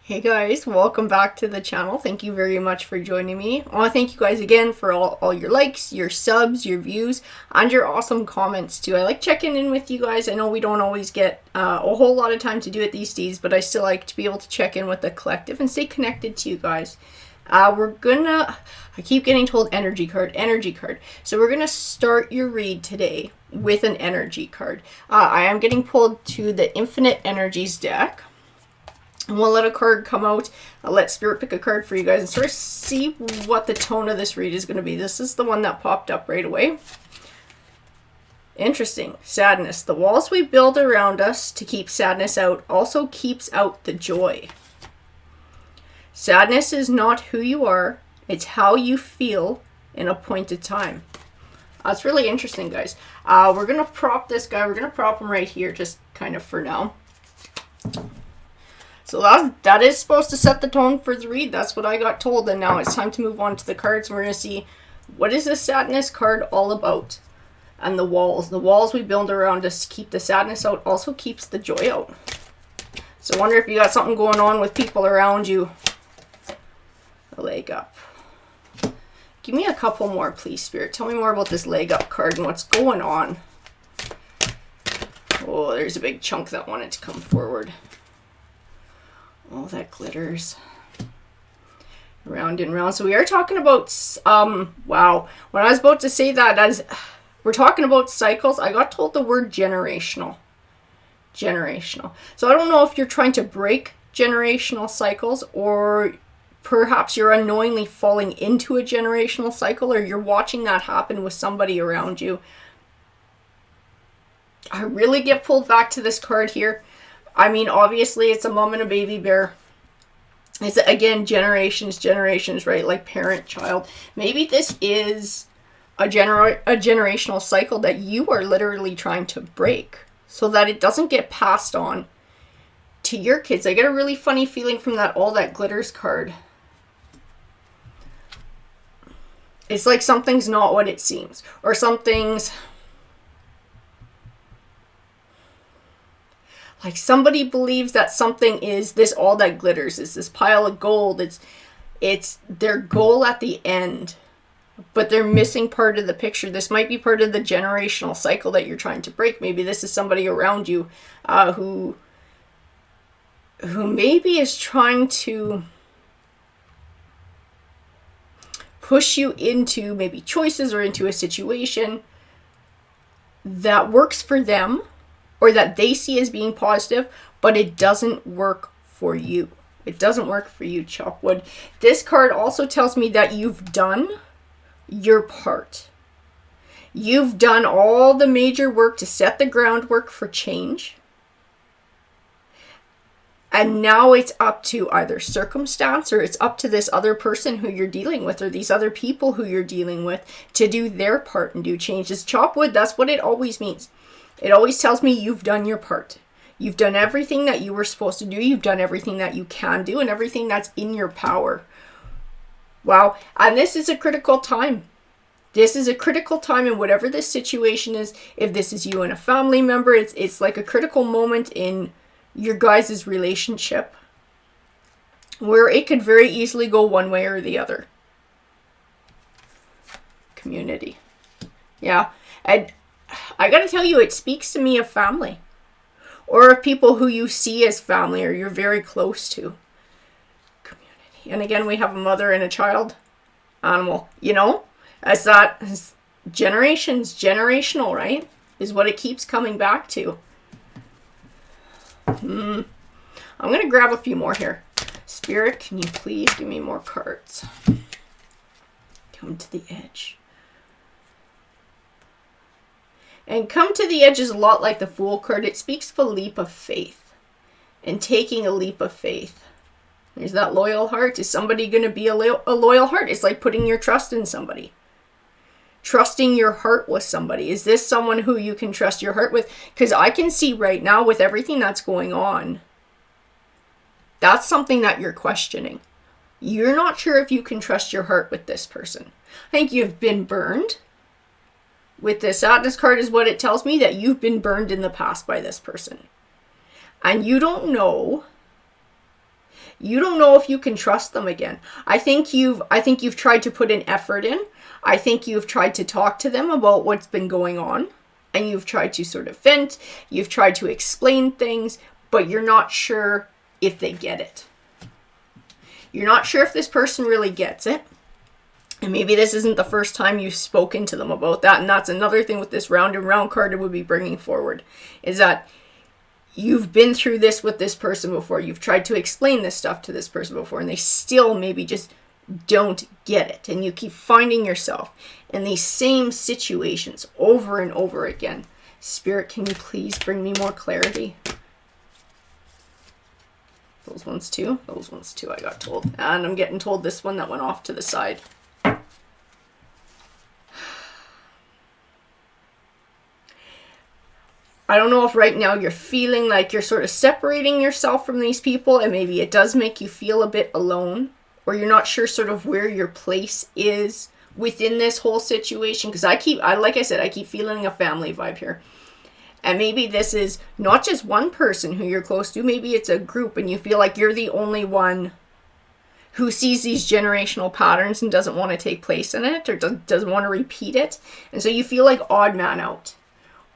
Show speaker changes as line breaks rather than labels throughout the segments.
Hey guys, welcome back to the channel. Thank you very much for joining me. I want to thank you guys again for all your likes, your subs, your views, and your awesome comments too. I like checking in with you guys. I know we don't always get a whole lot of time to do it these days, but I still like to be able to check in with the collective and stay connected to you guys. I keep getting told energy card. So we're gonna start your read today with an energy card. I am getting pulled to the Infinite Energies deck. And we'll let a card come out. I'll let Spirit pick a card for you guys and sort of see what the tone of this read is going to be. This is the one that popped up right away. Interesting. Sadness. The walls we build around us to keep sadness out also keeps out the joy. Sadness is not who you are. It's how you feel in a point of time. That's really interesting, guys. We're going to prop this guy. We're going to prop him right here just kind of for now. So that is supposed to set the tone for the read. That's what I got told. And now it's time to move on to the cards. And we're going to see, what is this sadness card all about? And the walls. The walls we build around us to keep the sadness out also keeps the joy out. So I wonder if you got something going on with people around you. A leg up. Give me a couple more, please, Spirit. Tell me more about this leg up card and what's going on. Oh, there's a big chunk that wanted to come forward. Oh, that glitters. Round and round. So we are talking about, wow. When I was about to say that, as we're talking about cycles, I got told the word generational. Generational. So I don't know if you're trying to break generational cycles, or perhaps you're unknowingly falling into a generational cycle, or you're watching that happen with somebody around you. I really get pulled back to this card here. I mean, obviously, it's a mom and a baby bear. It's, again, generations, right? Like parent, child. Maybe this is a generational cycle that you are literally trying to break so that it doesn't get passed on to your kids. I get a really funny feeling from that all that glitters card. It's like something's not what it seems, or something's like somebody believes that something is this, all that glitters is this pile of gold. It's their goal at the end, but they're missing part of the picture. This might be part of the generational cycle that you're trying to break. Maybe this is somebody around you who maybe is trying to push you into maybe choices or into a situation that works for them, or that they see as being positive, but it doesn't work for you. It doesn't work for you, Chalkwood. This card also tells me that you've done your part. You've done all the major work to set the groundwork for change. And now it's up to either circumstance, or it's up to this other person who you're dealing with, or these other people who you're dealing with, to do their part and do changes. Chalkwood, that's what it always means. It always tells me you've done your part. You've done everything that you were supposed to do. You've done everything that you can do and everything that's in your power. Wow. And this is a critical time. This is a critical time in whatever this situation is. If this is you and a family member, it's like a critical moment in your guys' relationship where it could very easily go one way or the other. Community. Yeah. And I gotta tell you, it speaks to me of family, or of people who you see as family, or you're very close to. Community. And again, we have a mother and a child animal, you know, as generational, right? Is what it keeps coming back to. I'm gonna grab a few more here. Spirit, can you please give me more cards? Come to the edge. And come to the edge is a lot like the Fool card. It speaks of a leap of faith and taking a leap of faith. There's that loyal heart. Is somebody going to be a loyal heart? It's like putting your trust in somebody. Trusting your heart with somebody. Is this someone who you can trust your heart with? Because I can see right now with everything that's going on, that's something that you're questioning. You're not sure if you can trust your heart with this person. I think you've been burned. With this sadness card is what it tells me, that you've been burned in the past by this person. And you don't know You don't know if you can trust them again. I think you've tried to put an effort in. I think you've tried to talk to them about what's been going on, and you've tried to sort of vent, you've tried to explain things, but you're not sure if they get it. You're not sure if this person really gets it. And maybe this isn't the first time you've spoken to them about that. And that's another thing with this round and round card it would be bringing forward, is that you've been through this with this person before. You've tried to explain this stuff to this person before, and they still maybe just don't get it. And you keep finding yourself in these same situations over and over again. Spirit, can you please bring me more clarity? Those ones too. Those ones too, I got told. And I'm getting told this one that went off to the side. I don't know if right now you're feeling like you're sort of separating yourself from these people, and maybe it does make you feel a bit alone, or you're not sure sort of where your place is within this whole situation. Because like I said, I keep feeling a family vibe here. And maybe this is not just one person who you're close to, maybe it's a group, and you feel like you're the only one who sees these generational patterns and doesn't want to take place in it, or doesn't want to repeat it. And so you feel like odd man out,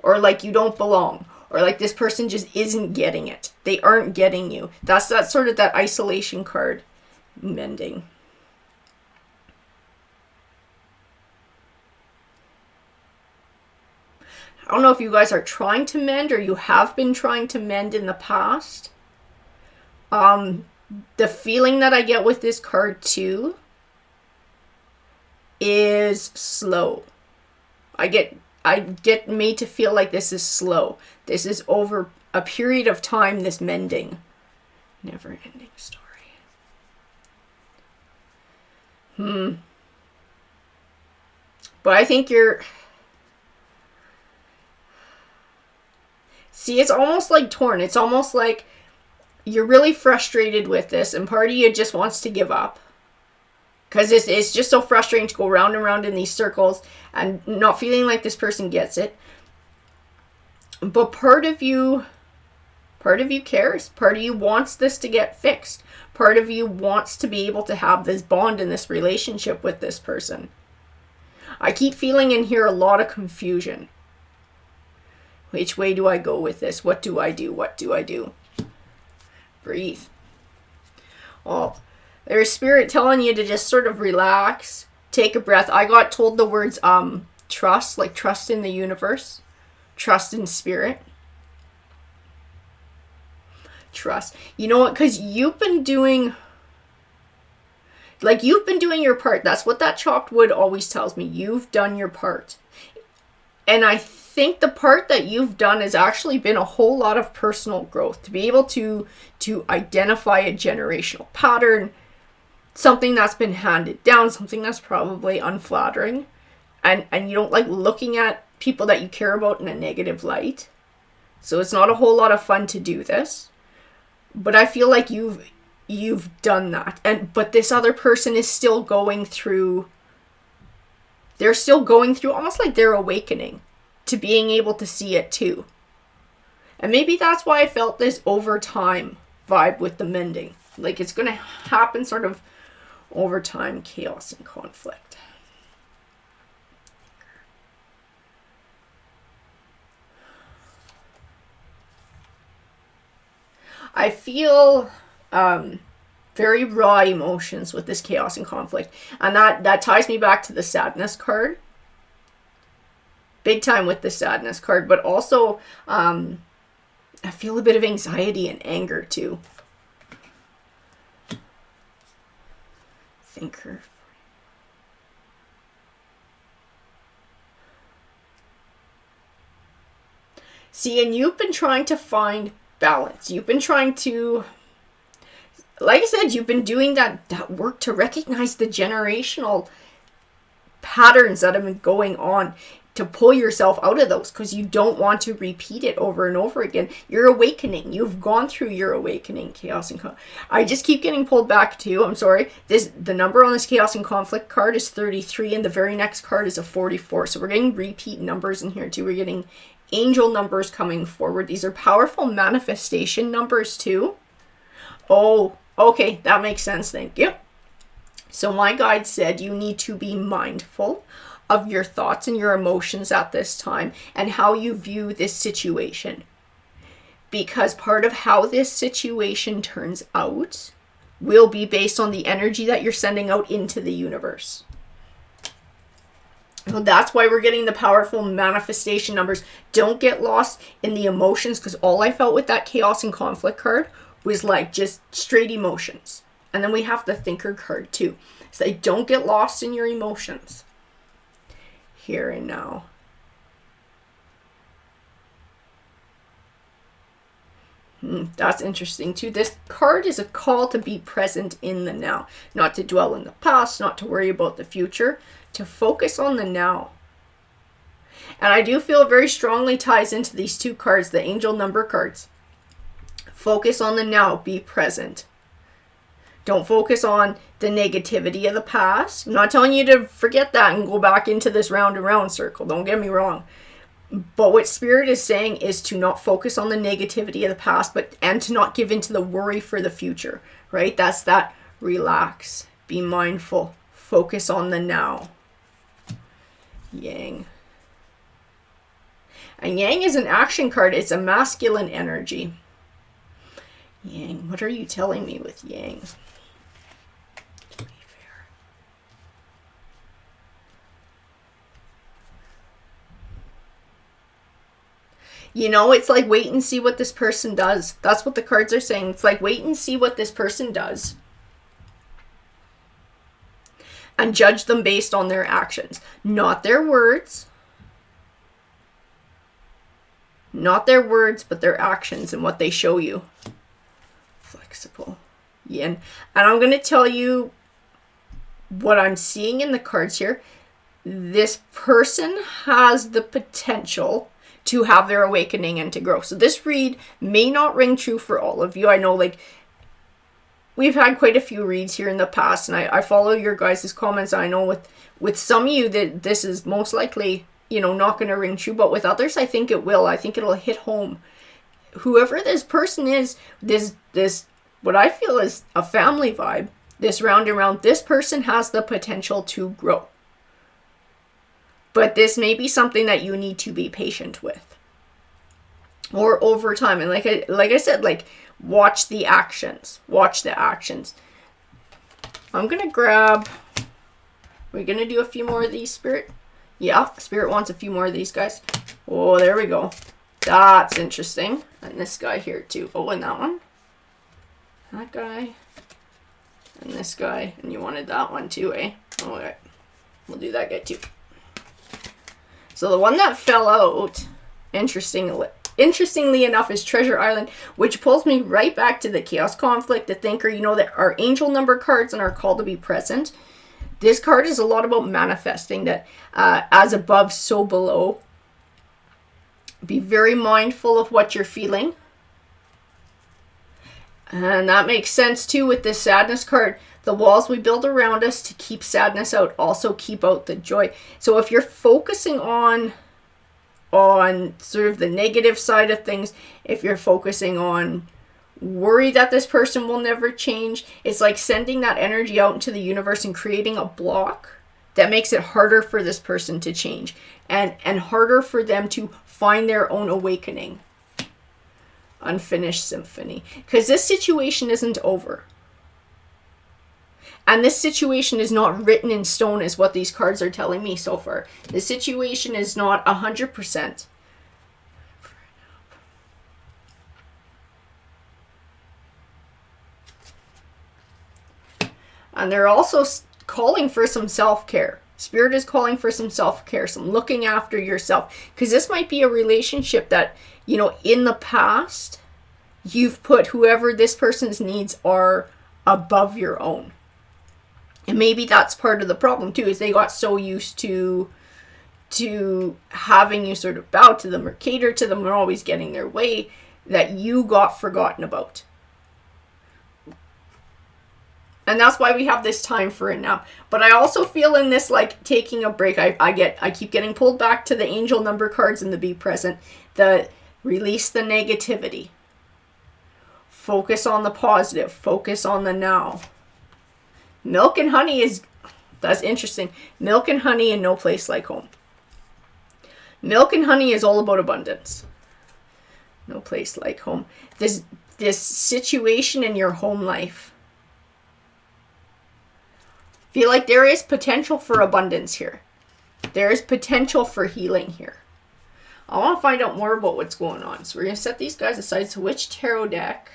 or like you don't belong, or like this person just isn't getting it. They aren't getting you. That's sort of that isolation card mending. I don't know if you guys are trying to mend, or you have been trying to mend in the past. The feeling that I get with this card too is slow. I get made to feel like this is slow. This is over a period of time, this mending. Never ending story. But I think see, it's almost like torn. It's almost like you're really frustrated with this, and part of you just wants to give up. Because it's just so frustrating to go round and round in these circles and not feeling like this person gets it. But part of you cares. Part of you wants this to get fixed. Part of you wants to be able to have this bond in this relationship with this person. I keep feeling in here a lot of confusion. Which way do I go with this? What do I do? What do I do? Breathe. Well, there's spirit telling you to just sort of relax, take a breath. I got told the words trust, like trust in the universe, trust in spirit. Trust. You know what? Because you've been doing your part. That's what that chopped wood always tells me. You've done your part. And I think the part that you've done has actually been a whole lot of personal growth. To be able to identify a generational pattern, something that's been handed down, something that's probably unflattering, and you don't like looking at people that you care about in a negative light. So it's not a whole lot of fun to do this. But I feel like you've done that. But this other person is still going through, they're still going through almost like they're awakening to being able to see it too. And maybe that's why I felt this over time vibe with the mending. Like it's going to happen sort of over time, chaos and conflict. I feel very raw emotions with this chaos and conflict. And that ties me back to the sadness card. Big time with the sadness card. But also, I feel a bit of anxiety and anger too. Thinker. See, and you've been trying to find balance. You've been trying to, like I said, you've been doing that work to recognize the generational patterns that have been going on, to pull yourself out of those, because you don't want to repeat it over and over again. You're awakening. You've gone through your awakening, chaos and conflict. I just keep getting pulled back too. I'm sorry. The number on this chaos and conflict card is 33, and the very next card is a 44. So we're getting repeat numbers in here too. We're getting angel numbers coming forward. These are powerful manifestation numbers too. Oh, Okay, that makes sense. Thank you. So my guide said you need to be mindful of your thoughts and your emotions at this time and how you view this situation. Because part of how this situation turns out will be based on the energy that you're sending out into the universe. So that's why we're getting the powerful manifestation numbers. Don't get lost in the emotions, because all I felt with that chaos and conflict card was like just straight emotions. And then we have the thinker card too. So don't get lost in your emotions. Here and now. That's interesting too. This card is a call to be present in the now. Not to dwell in the past, not to worry about the future. To focus on the now. And I do feel very strongly ties into these two cards, the angel number cards. Focus on the now. Be present. Don't focus on the negativity of the past. I'm not telling you to forget that and go back into this round and round circle. Don't get me wrong. But what Spirit is saying is to not focus on the negativity of the past, and to not give into the worry for the future, right? That's that relax, be mindful, focus on the now. Yang. And Yang is an action card. It's a masculine energy. Yang, what are you telling me with Yang? You know, it's like wait and see what this person does. That's what the cards are saying. It's like wait and see what this person does. And judge them based on their actions. Not their words. Not their words, but their actions and what they show you. Flexible. Yin. And I'm going to tell you what I'm seeing in the cards here. This person has the potential to have their awakening and to grow. So this read may not ring true for all of you. I know, like, we've had quite a few reads here in the past, and I follow your guys' comments. I know with some of you that this is most likely, you know, not going to ring true, but with others, I think it will. I think it'll hit home. Whoever this person is, this what I feel is a family vibe, this round and round, this person has the potential to grow. But this may be something that you need to be patient with. Or over time. And like I said, like, watch the actions. Watch the actions. I'm going to grab... We're going to do a few more of these, Spirit. Yeah, Spirit wants a few more of these guys. Oh, there we go. That's interesting. And this guy here too. Oh, and that one. That guy. And this guy. And you wanted that one too, eh? Alright. We'll do that guy too. So the one that fell out, interestingly enough, is Treasure Island, which pulls me right back to the Chaos Conflict, the Thinker. You know that our angel number cards and our call to be present. This card is a lot about manifesting that as above, so below. Be very mindful of what you're feeling. And that makes sense too with this sadness card. The walls we build around us to keep sadness out also keep out the joy. So if you're focusing on sort of the negative side of things, if you're focusing on worry that this person will never change, it's like sending that energy out into the universe and creating a block that makes it harder for this person to change and harder for them to find their own awakening. Unfinished symphony. Because this situation isn't over. And this situation is not written in stone, is what these cards are telling me so far. The situation is not 100%. And they're also calling for some self-care. Spirit is calling for some self-care, some looking after yourself. Because this might be a relationship that, you know, in the past, you've put whoever this person's needs are above your own. And maybe that's part of the problem too, is they got so used to having you sort of bow to them or cater to them or always getting their way that you got forgotten about. And that's why we have this time for it now. But I also feel in this, like, taking a break, I keep getting pulled back to the angel number cards and the be present, the release the negativity. Focus on the positive. Focus on the now. Milk and honey is, that's interesting. Milk and honey and no place like home. Milk and honey is all about abundance. No place like home. This situation in your home life. Feel like there is potential for abundance here. There is potential for healing here. I want to find out more about what's going on. So we're going to set these guys aside. So which tarot deck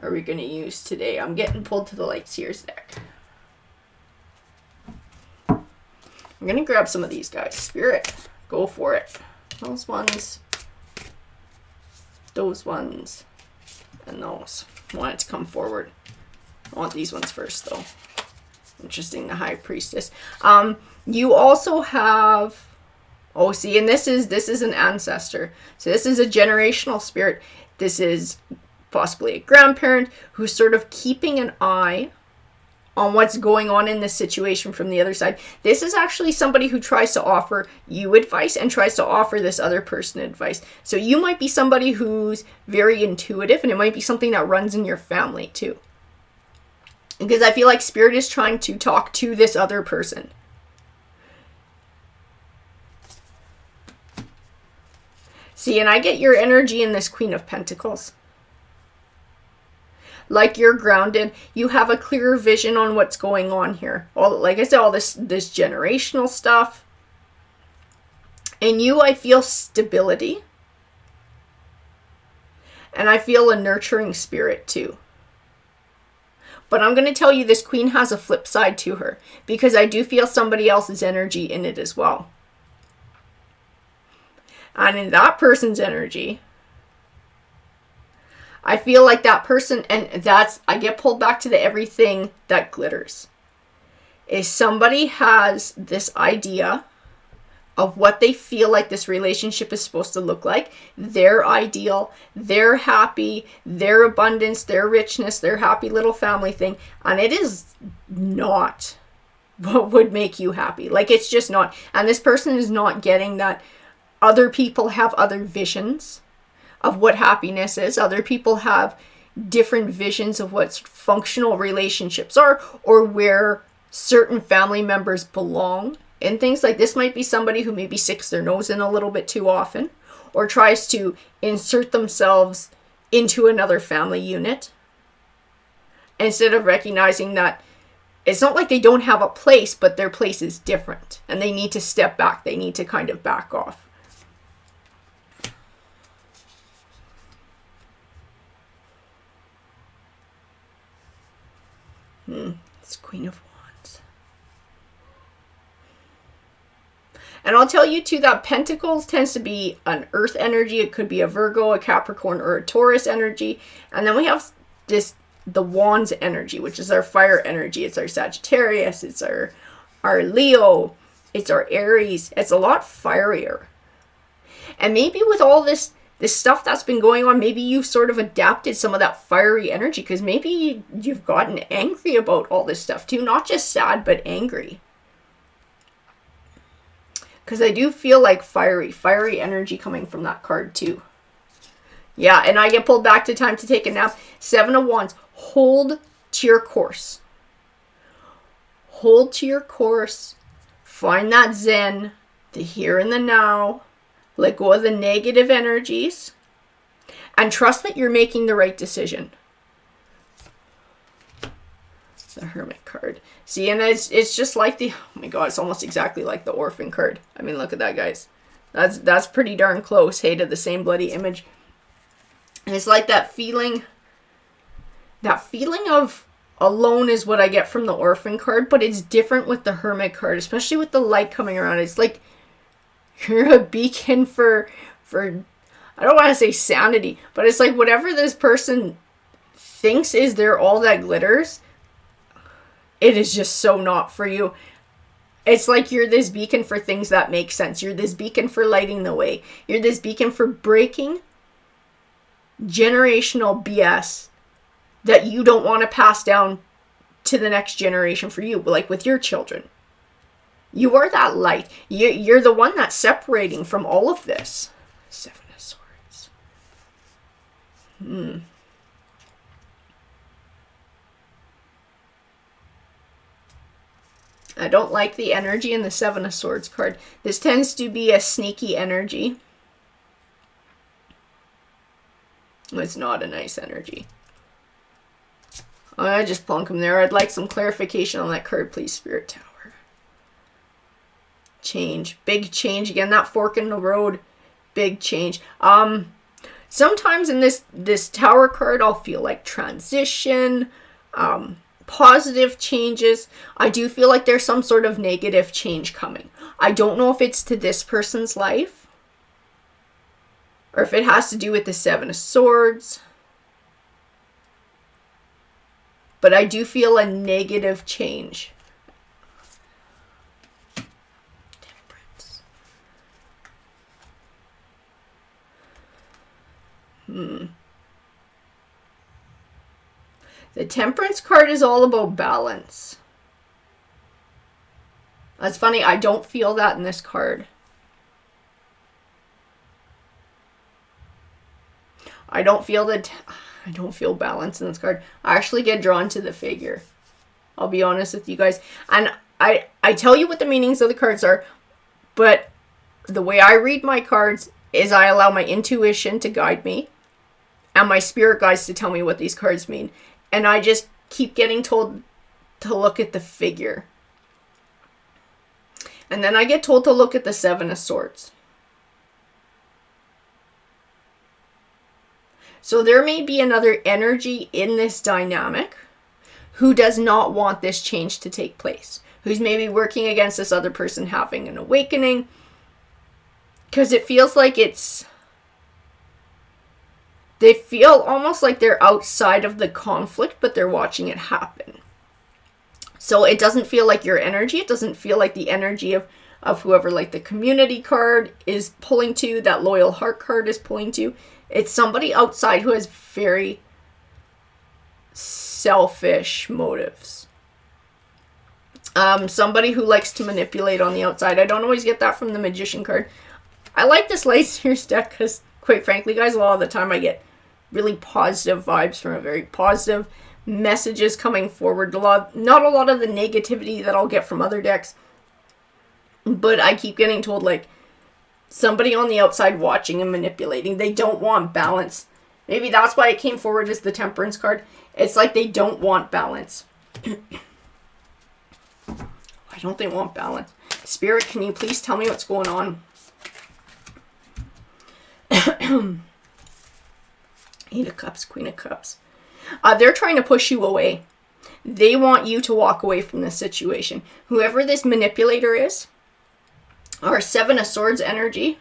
are we going to use today? I'm getting pulled to the Light Seers deck. I'm going to grab some of these guys. Spirit, go for it. Those ones. Those ones. And those. I want it to come forward. I want these ones first, though. Interesting, the High Priestess. You also have... Oh, see, and this is an ancestor. So this is a generational spirit. This is possibly a grandparent who's sort of keeping an eye on what's going on in this situation from the other side. This is actually somebody who tries to offer you advice and tries to offer this other person advice. So you might be somebody who's very intuitive, and it might be something that runs in your family too. Because I feel like Spirit is trying to talk to this other person. See, and I get your energy in this Queen of Pentacles. Like you're grounded. You have a clearer vision on what's going on here. All, like I said, all this generational stuff. In you, I feel stability. And I feel a nurturing spirit too. But I'm going to tell you this Queen has a flip side to her. Because I do feel somebody else's energy in it as well. And in that person's energy, I feel like that person, and that's, I get pulled back to the everything that glitters, is somebody has this idea of what they feel like this relationship is supposed to look like, their ideal, their happy, their abundance, their richness, their happy little family thing, and it is not what would make you happy. Like, it's just not. And this person is not getting that other people have other visions of what happiness is. Other people have different visions of what functional relationships are, or where certain family members belong. And things like this might be somebody who maybe sticks their nose in a little bit too often, or tries to insert themselves into another family unit, instead of recognizing that it's not like they don't have a place, but their place is different and they need to step back. They need to kind of back off. It's Queen of Wands. And I'll tell you too that Pentacles tends to be an earth energy. It could be a Virgo, a Capricorn, or a Taurus energy. And then we have the Wands energy, which is our fire energy. It's our Sagittarius. It's our Leo. It's our Aries. It's a lot fierier. And maybe with all this stuff that's been going on, maybe you've sort of adapted some of that fiery energy, because maybe you've gotten angry about all this stuff too. Not just sad, but angry. Because I do feel like fiery energy coming from that card too. Yeah, and I get pulled back to time to take a nap. 7 of Wands. Hold to your course. Hold to your course. Find that zen, the here and the now. Let go of the negative energies. And trust that you're making the right decision. The Hermit card. See, and it's just like the... Oh my god, it's almost exactly like the Orphan card. I mean, look at that, guys. That's pretty darn close, hey, to the same bloody image. And it's like that feeling... That feeling of alone is what I get from the Orphan card, but it's different with the Hermit card, especially with the light coming around. It's like you're a beacon for I don't want to say sanity, but it's like whatever this person thinks is their all that glitters, it is just so not for you. It's like you're this beacon for things that make sense. You're this beacon for lighting the way. You're this beacon for breaking generational BS that you don't want to pass down to the next generation for you, like with your children. You are that light. You're the one that's separating from all of this. 7 of Swords. I don't like the energy in the Seven of Swords card. This tends to be a sneaky energy. It's not a nice energy. I just plunk him there. I'd like some clarification on that card, please, Spirit Tower. Change. Big change. Again, that fork in the road. Big change. Sometimes in this Tower card, I'll feel like transition, positive changes. I do feel like there's some sort of negative change coming. I don't know if it's to this person's life or if it has to do with the Seven of Swords. But I do feel a negative change. Temperance. The Temperance card is all about balance. That's funny, I don't feel that in this card. I don't feel balance in this card. I actually get drawn to the figure. I'll be honest with you guys. And I tell you what the meanings of the cards are, but the way I read my cards is I allow my intuition to guide me and my spirit guides to tell me what these cards mean. And I just keep getting told to look at the figure. And then I get told to look at the Seven of Swords. So there may be another energy in this dynamic who does not want this change to take place. Who's maybe working against this other person having an awakening. Because it feels like they feel almost like they're outside of the conflict, but they're watching it happen. So it doesn't feel like your energy. It doesn't feel like the energy of whoever like the community card is pulling to, that loyal heart card is pulling to. It's somebody outside who has very selfish motives. Somebody who likes to manipulate on the outside. I don't always get that from the Magician card. I like this Lightyear's deck because, quite frankly, guys, a lot of the time I get really positive vibes from it. Very positive messages coming forward. Not a lot of the negativity that I'll get from other decks. But I keep getting told, like, somebody on the outside watching and manipulating. They don't want balance. Maybe that's why it came forward as the Temperance card. It's like they don't want balance. Why don't they want balance? Spirit, can you please tell me what's going on? Eight of Cups, Queen of Cups. They're trying to push you away. They want you to walk away from this situation. Whoever this manipulator is, or Seven of Swords energy,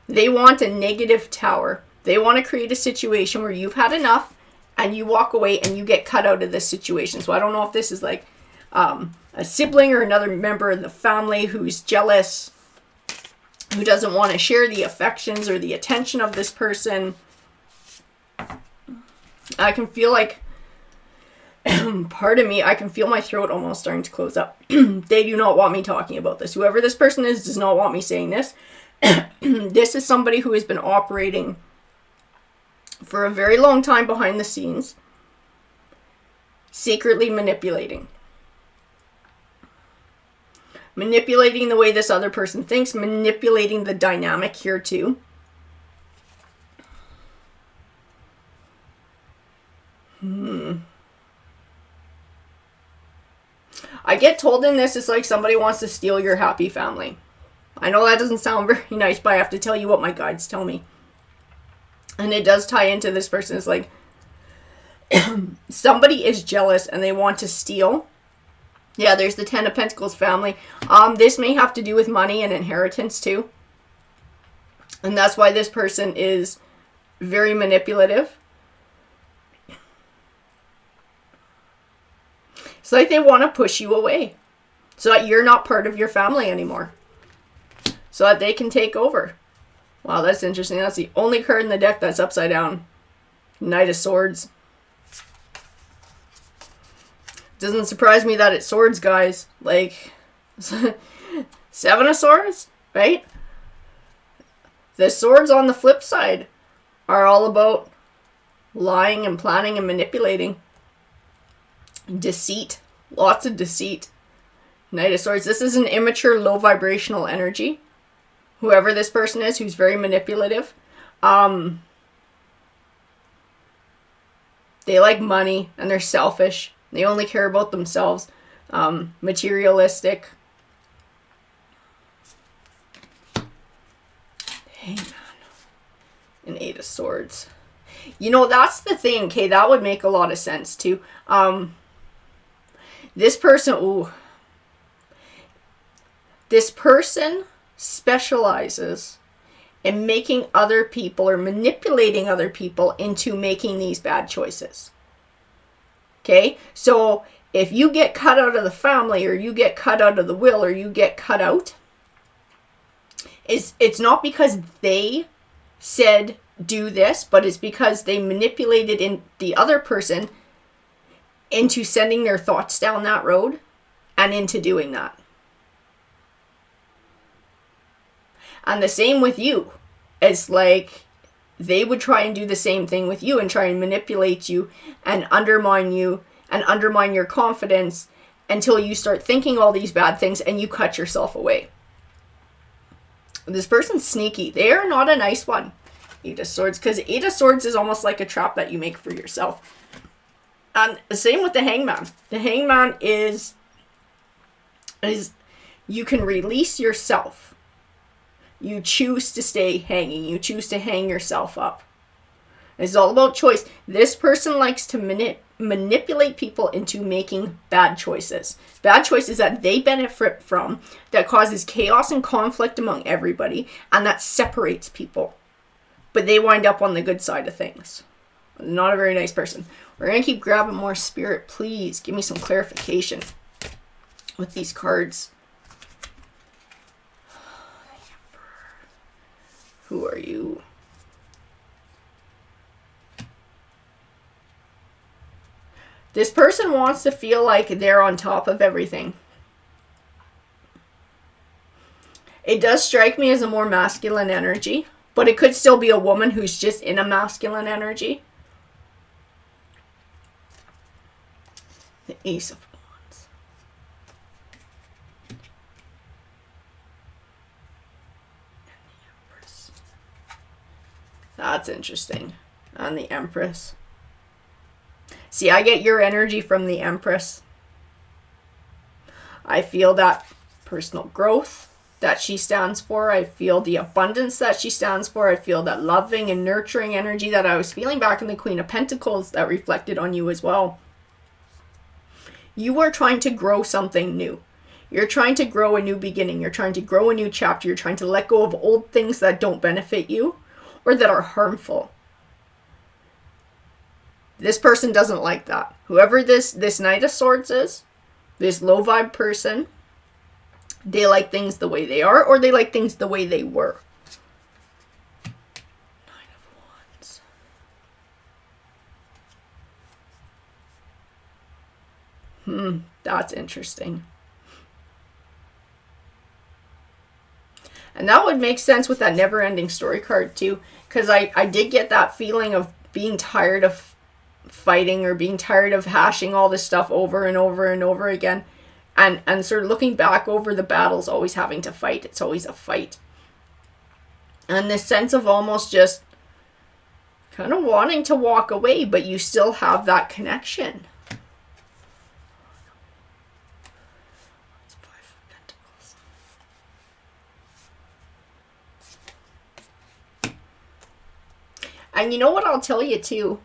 they want a negative tower. They want to create a situation where you've had enough and you walk away and you get cut out of this situation. So I don't know if this is like a sibling or another member of the family who's jealous, who doesn't want to share the affections or the attention of this person. I can feel like, pardon me, I can feel my throat almost starting to close up. They do not want me talking about this. Whoever this person is does not want me saying this. This is somebody who has been operating for a very long time behind the scenes, secretly manipulating. Manipulating the way this other person thinks, manipulating the dynamic here too. I get told in this, it's like somebody wants to steal your happy family. I know that doesn't sound very nice, but I have to tell you what my guides tell me. And it does tie into this person. It's like somebody is jealous and they want to steal. Yeah, there's the Ten of Pentacles family. This may have to do with money and inheritance too. And that's why this person is very manipulative. It's like they want to push you away so that you're not part of your family anymore. So that they can take over. Wow, that's interesting. That's the only card in the deck that's upside down. Knight of Swords. Doesn't surprise me that it's swords, guys. Like, Seven of Swords, right? The swords on the flip side are all about lying and planning and manipulating. Deceit. Lots of deceit. Knight of Swords. This is an immature, low vibrational energy. Whoever this person is, who's very manipulative. They like money and they're selfish. They only care about themselves. Materialistic. Hangman. An 8 of Swords. You know, that's the thing. Okay, that would make a lot of sense too. This person, ooh. This person specializes in making other people or manipulating other people into making these bad choices. Okay, so if you get cut out of the family, or you get cut out of the will, or you get cut out, it's not because they said do this, but it's because they manipulated in the other person into sending their thoughts down that road and into doing that. And the same with you. It's like they would try and do the same thing with you and try and manipulate you and undermine your confidence until you start thinking all these bad things and you cut yourself away. This person's sneaky. They are not a nice one. 8 of Swords. Because 8 of Swords is almost like a trap that you make for yourself. And the same with the Hangman. The Hangman is you can release yourself. You choose to stay hanging. You choose to hang yourself up. It's all about choice. This person likes to manipulate people into making bad choices. Bad choices that they benefit from, that causes chaos and conflict among everybody, and that separates people. But they wind up on the good side of things. Not a very nice person. We're going to keep grabbing more spirit. Please give me some clarification with these cards. Who are you? This person wants to feel like they're on top of everything. It does strike me as a more masculine energy, but it could still be a woman who's just in a masculine energy. The Ace of Wands. That's interesting. And the Empress. See, I get your energy from the Empress. I feel that personal growth that she stands for. I feel the abundance that she stands for. I feel that loving and nurturing energy that I was feeling back in the Queen of Pentacles that reflected on you as well. You are trying to grow something new. You're trying to grow a new beginning. You're trying to grow a new chapter. You're trying to let go of old things that don't benefit you or that are harmful. This person doesn't like that. Whoever this Knight of Swords is, this low vibe person, they like things the way they are, or they like things the way they were. 9 of Wands. That's interesting. And that would make sense with that never-ending story card too, because I did get that feeling of being tired of fighting or being tired of hashing all this stuff over and over and over again, and sort of looking back over the battles, always having to fight. It's always a fight. And this sense of almost just kind of wanting to walk away, but you still have that connection. And you know what I'll tell you too?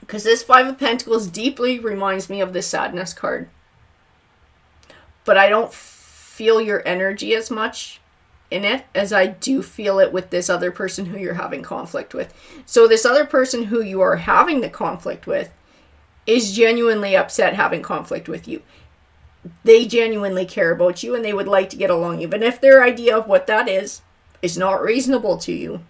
Because this 5 of Pentacles deeply reminds me of the Sadness card. But I don't feel your energy as much in it as I do feel it with this other person who you're having conflict with. So this other person who you are having the conflict with is genuinely upset having conflict with you. They genuinely care about you and they would like to get along, even if their idea of what that is not reasonable to you.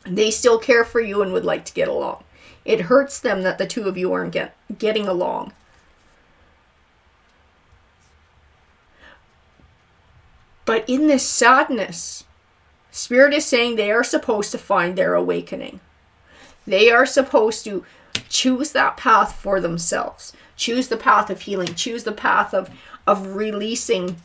They still care for you and would like to get along. It hurts them that the two of you aren't getting along. But in this sadness, Spirit is saying they are supposed to find their awakening. They are supposed to choose that path for themselves. Choose the path of healing. Choose the path of of releasing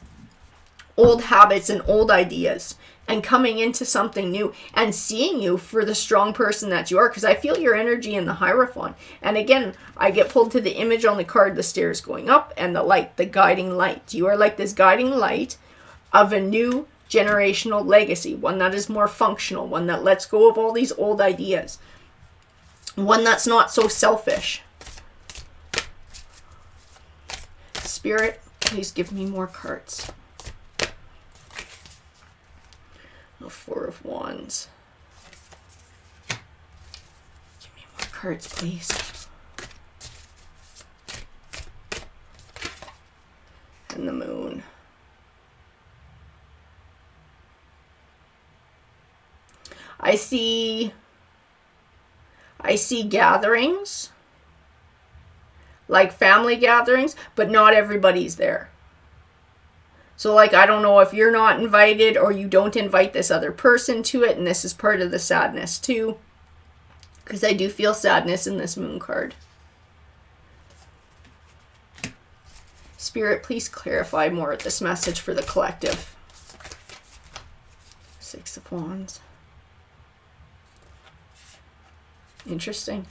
old habits and old ideas and coming into something new and seeing you for the strong person that you are, because I feel your energy in the Hierophant. And again, I get pulled to the image on the card, the stairs going up and the light, the guiding light. You are like this guiding light of a new generational legacy, one that is more functional, one that lets go of all these old ideas, one that's not so selfish. Spirit, please give me more cards. The Four of Wands. Give me more cards, please. And the Moon. I see gatherings, like family gatherings, but not everybody's there. So like, I don't know if you're not invited or you don't invite this other person to it, and this is part of the sadness too, because I do feel sadness in this Moon card. Spirit, please clarify more of this message for the collective. Six of Wands. Interesting.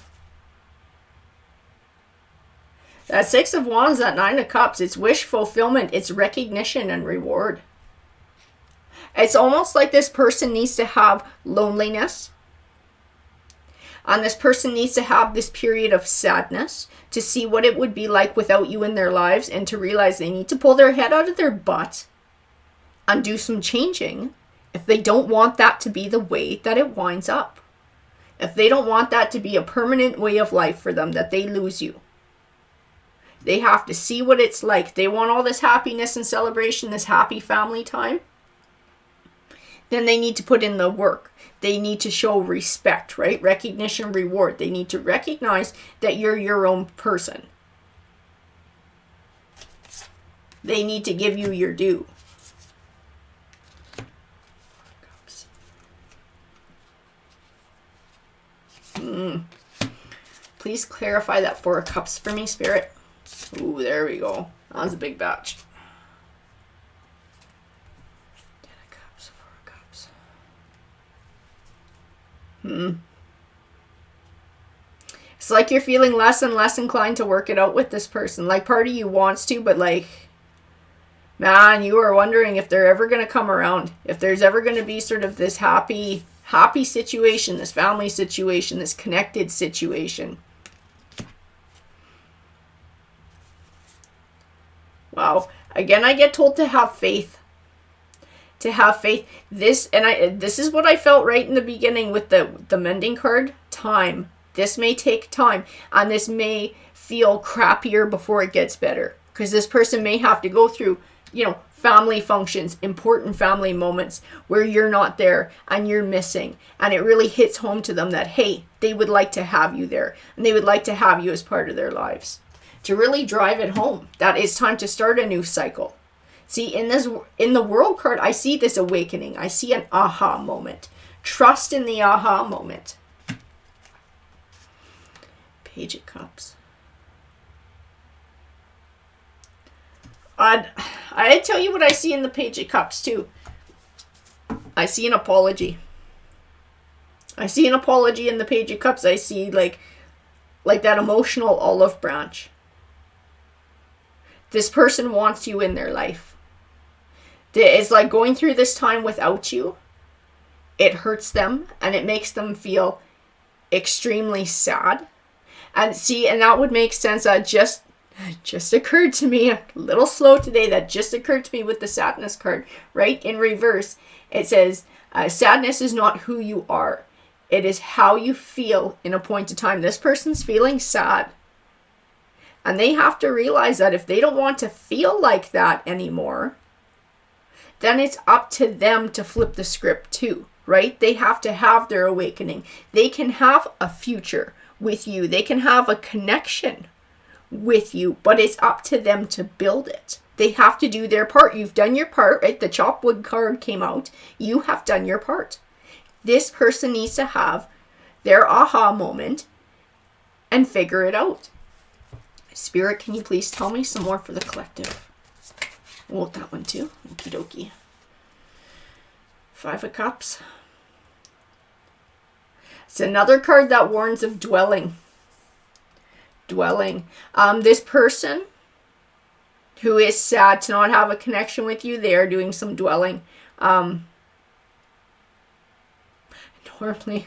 That Six of Wands, that Nine of Cups, it's wish fulfillment, it's recognition and reward. It's almost like this person needs to have loneliness. And this person needs to have this period of sadness to see what it would be like without you in their lives, and to realize they need to pull their head out of their butt and do some changing if they don't want that to be the way that it winds up. If they don't want that to be a permanent way of life for them, that they lose you. They have to see what it's like. They want all this happiness and celebration, this happy family time. Then they need to put in the work. They need to show respect, right? Recognition, reward. They need to recognize that you're your own person. They need to give you your due. Please clarify that Four of Cups for me, Spirit. Ooh, there we go. That was a big batch. Ten of Cups, Four of Cups. It's like you're feeling less and less inclined to work it out with this person. Like, part of you wants to, but like, man, you are wondering if they're ever going to come around. If there's ever going to be sort of this happy situation, this family situation, this connected situation. Wow. Again, I get told to have faith. To have faith. This is what I felt right in the beginning with the Mending card. Time. This may take time, and this may feel crappier before it gets better, because this person may have to go through, you know, family functions, important family moments where you're not there and you're missing, and it really hits home to them that, hey, they would like to have you there, and they would like to have you as part of their lives. To really drive it home that it's time to start a new cycle. See, in the World card, I see this awakening. I see an aha moment. Trust in the aha moment. Page of Cups. I tell you what I see in the Page of Cups too. I see an apology. I see an apology in the Page of Cups. I see like that emotional olive branch. This person wants you in their life. It's like going through this time without you. It hurts them and it makes them feel extremely sad. And see, and that would make sense. That just occurred to me, a little slow today, that just occurred to me with the sadness card, right? In reverse, it says, sadness is not who you are. It is how you feel in a point of time. This person's feeling sad. And they have to realize that if they don't want to feel like that anymore, then it's up to them to flip the script too, right? They have to have their awakening. They can have a future with you. They can have a connection with you, but it's up to them to build it. They have to do their part. You've done your part, right? The chop wood card came out. You have done your part. This person needs to have their aha moment and figure it out. Spirit, can you please tell me some more for the collective? Oh, that one too. Okie dokie. 5 of Cups. It's another card that warns of dwelling. Dwelling. This person who is sad to not have a connection with you, they are doing some dwelling. Normally,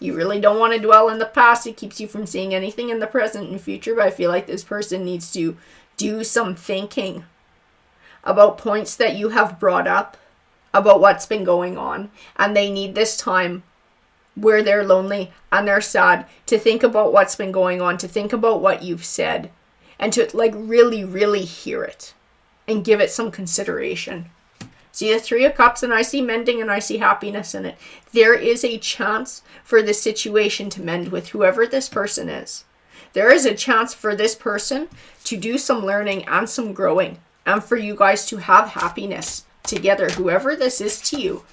you really don't want to dwell in the past. It keeps you from seeing anything in the present and future, but I feel like this person needs to do some thinking about points that you have brought up, about what's been going on, and they need this time where they're lonely and they're sad to think about what's been going on, to think about what you've said, and to like really, really hear it and give it some consideration. See the 3 of Cups, and I see mending and I see happiness in it. There is a chance for this situation to mend with whoever this person is. There is a chance for this person to do some learning and some growing, and for you guys to have happiness together, whoever this is to you.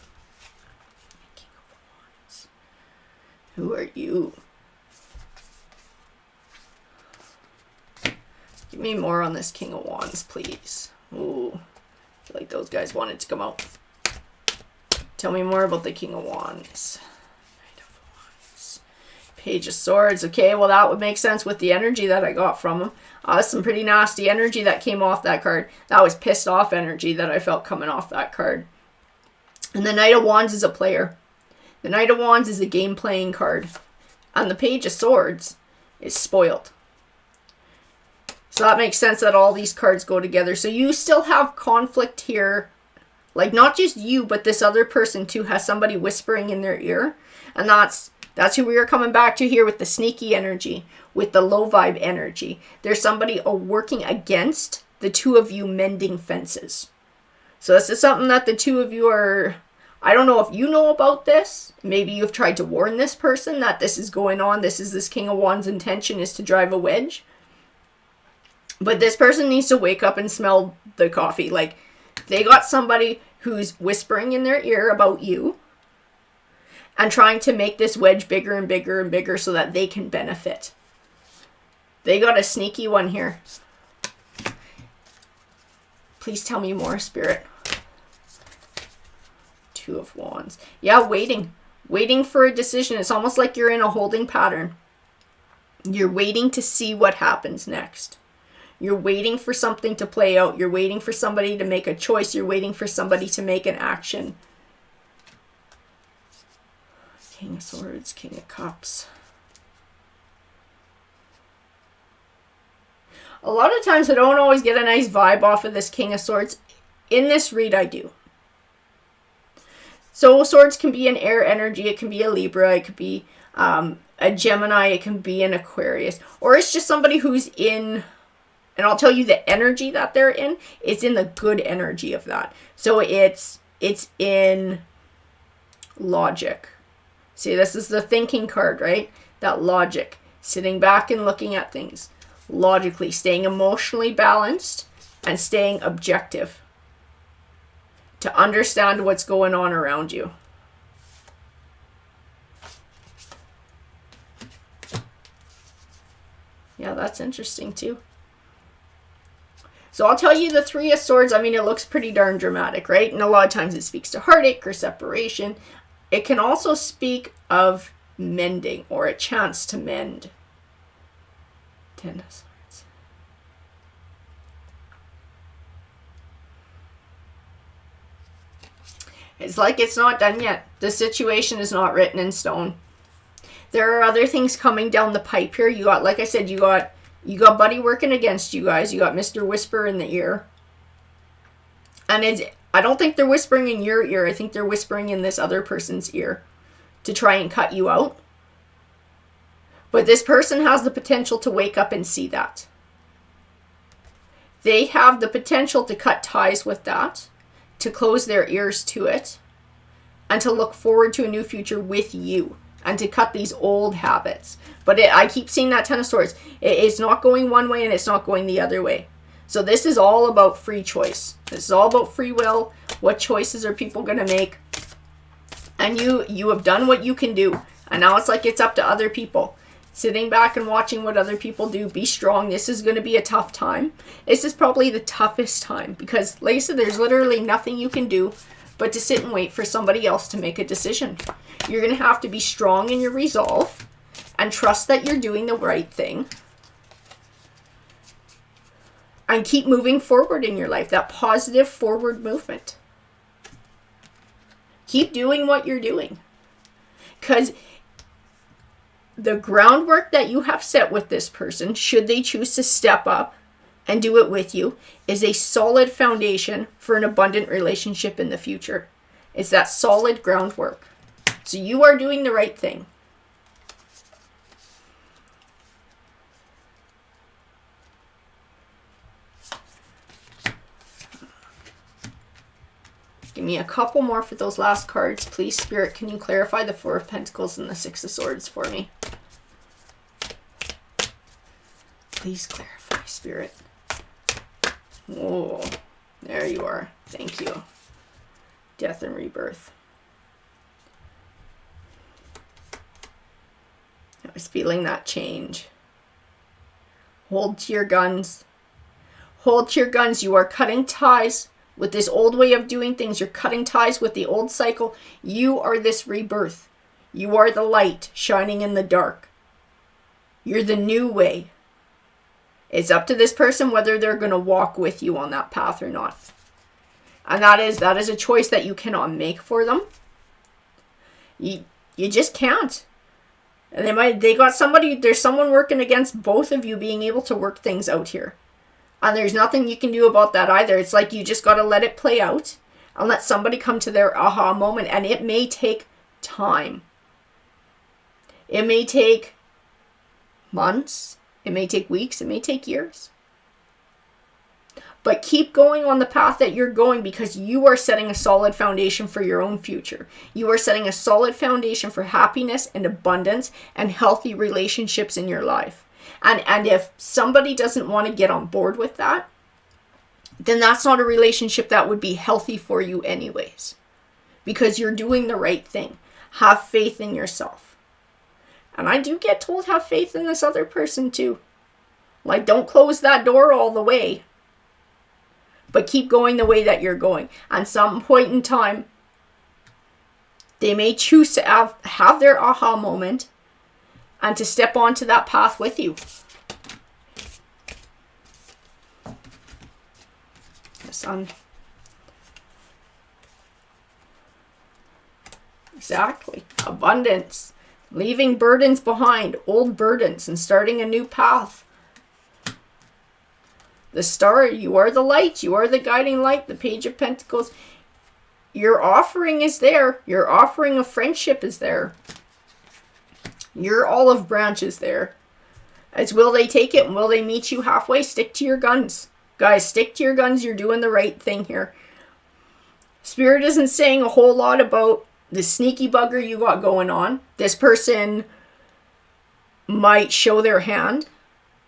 Who are you? Give me more on this King of Wands, please. Ooh, I feel like those guys wanted to come out. Tell me more about the King of Wands. Knight of Wands. Page of Swords. Okay, well that would make sense with the energy that I got from him. That's some pretty nasty energy that came off that card. That was pissed off energy that I felt coming off that card. And the Knight of Wands is a player. The Knight of Wands is a game playing card. And the Page of Swords is spoiled. So that makes sense that all these cards go together. So you still have conflict here. Like not just you, but this other person too has somebody whispering in their ear. And that's who we are coming back to here with the sneaky energy, with the low vibe energy. There's somebody working against the two of you mending fences. So this is something that the two of you are... I don't know if you know about this. Maybe you've tried to warn this person that this is going on. This King of Wands' intention is to drive a wedge. But this person needs to wake up and smell the coffee. Like, they got somebody who's whispering in their ear about you and trying to make this wedge bigger and bigger and bigger so that they can benefit. They got a sneaky one here. Please tell me more, Spirit. 2 of Wands. Yeah, waiting. Waiting for a decision. It's almost like you're in a holding pattern. You're waiting to see what happens next. You're waiting for something to play out. You're waiting for somebody to make a choice. You're waiting for somebody to make an action. King of Swords, King of Cups. A lot of times I don't always get a nice vibe off of this King of Swords. In this read, I do. So swords can be an air energy. It can be a Libra. It could be a Gemini. It can be an Aquarius. Or it's just somebody who's in... And I'll tell you the energy that they're in. It's in the good energy of that. So it's in logic. See, this is the thinking card, right? That logic. Sitting back and looking at things. Logically. Staying emotionally balanced. And staying objective. To understand what's going on around you. Yeah, that's interesting too. So I'll tell you the 3 of Swords, I mean, it looks pretty darn dramatic, right? And a lot of times it speaks to heartache or separation. It can also speak of mending or a chance to mend. 10 of Swords. It's like it's not done yet. The situation is not written in stone. There are other things coming down the pipe here. You got, like I said, you got Buddy working against you guys. You got Mr. Whisper in the ear. And I don't think they're whispering in your ear. I think they're whispering in this other person's ear to try and cut you out. But this person has the potential to wake up and see that. They have the potential to cut ties with that, to close their ears to it, and to look forward to a new future with you, and to cut these old habits. But I keep seeing that 10 of Swords. It's not going one way and it's not going the other way. So this is all about free choice. This is all about free will. What choices are people going to make? And you have done what you can do. And now it's like it's up to other people. sitting back and watching what other people do. Be strong. This is going to be a tough time. This is probably the toughest time because, like I said, there's literally nothing you can do but to sit and wait for somebody else to make a decision. You're going to have to be strong in your resolve and trust that you're doing the right thing. And keep moving forward in your life. That positive forward movement. Keep doing what you're doing. Because the groundwork that you have set with this person, should they choose to step up and do it with you, is a solid foundation for an abundant relationship in the future. It's that solid groundwork. So you are doing the right thing. Give me a couple more for those last cards, please. Spirit, can you clarify the Four of Pentacles and the Six of Swords for me? Please clarify, Spirit. Oh, there you are. Thank you. Death and rebirth. I was feeling that change. Hold to your guns. Hold to your guns. You are cutting ties with this old way of doing things. You're cutting ties with the old cycle. You are this rebirth. You are the light shining in the dark. You're the new way. It's up to this person whether they're going to walk with you on that path or not. And that is a choice that you cannot make for them. You just can't. And there's someone working against both of you being able to work things out here. And there's nothing you can do about that either. It's like you just got to let it play out and let somebody come to their aha moment. And it may take time. It may take months. It may take weeks. It may take years. But keep going on the path that you're going because you are setting a solid foundation for your own future. You are setting a solid foundation for happiness and abundance and healthy relationships in your life. And if somebody doesn't want to get on board with that, then that's not a relationship that would be healthy for you anyways. Because you're doing the right thing. Have faith in yourself. And I do get told have faith in this other person too. Like, don't close that door all the way. But keep going the way that you're going. At some point in time, they may choose to have their aha moment and to step onto that path with you. The Sun. Exactly. Abundance. Leaving burdens behind, old burdens, and starting a new path. The Star, you are the light. You are the guiding light. The Page of Pentacles. Your offering is there. Your offering of friendship is there. Your olive branch is there. As will they take it and will they meet you halfway? Stick to your guns. Guys, stick to your guns. You're doing the right thing here. Spirit isn't saying a whole lot about the sneaky bugger you got going on. This person might show their hand.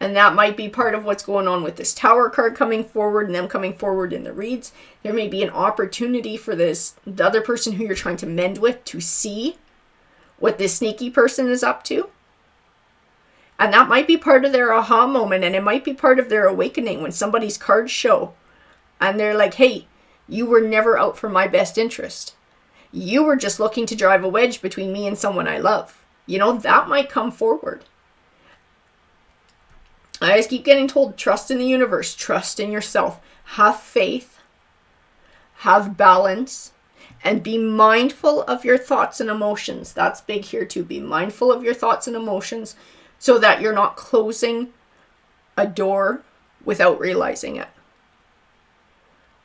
And that might be part of what's going on with this Tower card coming forward and them coming forward in the reads. There may be an opportunity for the other person who you're trying to mend with to see what this sneaky person is up to. And that might be part of their aha moment, and it might be part of their awakening when somebody's cards show. And they're like, hey, you were never out for my best interest. You were just looking to drive a wedge between me and someone I love. You know, that might come forward. I just keep getting told, trust in the universe, trust in yourself, have faith, have balance, and be mindful of your thoughts and emotions. That's big here too. Be mindful of your thoughts and emotions so that you're not closing a door without realizing it.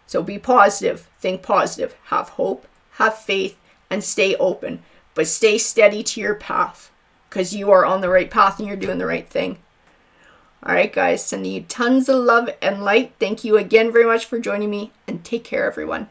So be positive, think positive, have hope, have faith, and stay open. But stay steady to your path because you are on the right path and you're doing the right thing. All right, guys, sending you tons of love and light. Thank you again very much for joining me, and take care, everyone.